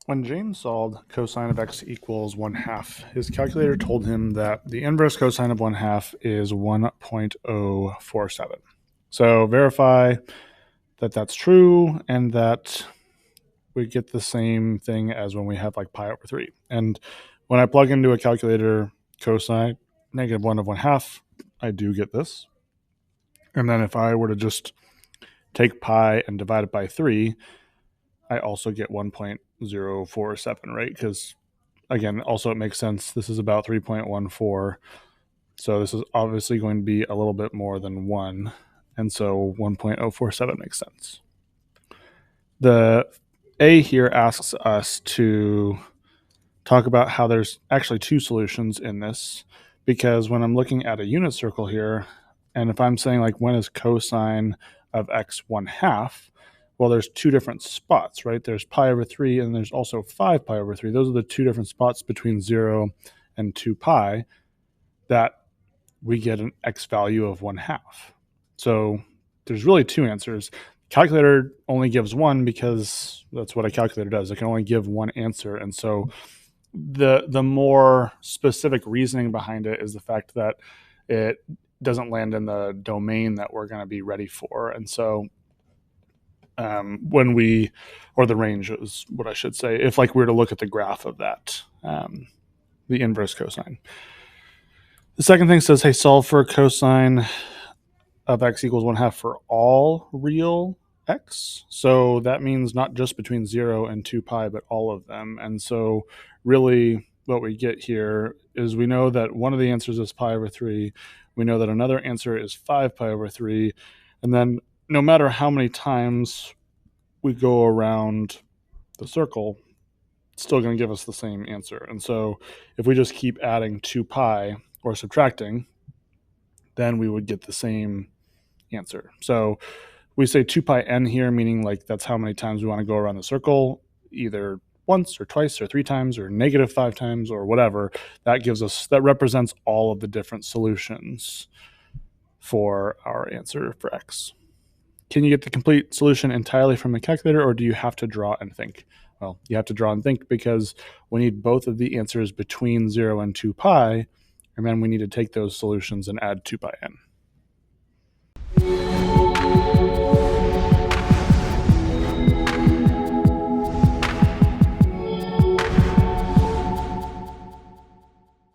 When James solved cosine of x equals 1/2, his calculator told him that the inverse cosine of 1/2 is 1.047. So verify that that's true and that we get the same thing as when we have like pi over 3. And when I plug into a calculator cosine -1 of 1/2, I do get this. And then if I were to just take pi and divide it by 3, I also get 1.047, right? Because again, also it makes sense. This is about 3.14. So this is obviously going to be a little bit more than 1. And so 1.047 makes sense. The A here asks us to talk about how there's actually two solutions in this, because when I'm looking at a unit circle here, and if I'm saying like when is cosine of x 1/2, well, there's two different spots, right? There's pi over 3 and there's also 5 pi over 3. Those are the two different spots between 0 and 2 pi that we get an x value of 1/2. So there's really two answers. Calculator only gives one because that's what a calculator does. It can only give one answer. And so the more specific reasoning behind it is the fact that it doesn't land in the domain that we're going to be ready for. And so when we, or the range is what I should say, if like we were to look at the graph of that, the inverse cosine. The second thing says, hey, solve for cosine of x equals 1/2 for all real x. So that means not just between 0 and 2 pi, but all of them. And so really what we get here is we know that one of the answers is pi over 3. We know that another answer is 5 pi over 3. And then no matter how many times we go around the circle, it's still going to give us the same answer. And so if we just keep adding 2 pi or subtracting, then we would get the same answer. So we say 2 pi n here, meaning like that's how many times we want to go around the circle, either once or twice or 3 times or -5 times or whatever. That gives us, that represents all of the different solutions for our answer for x. Can you get the complete solution entirely from a calculator, or do you have to draw and think? Well, you have to draw and think because we need both of the answers between 0 and 2 pi, and then we need to take those solutions and add 2 pi n.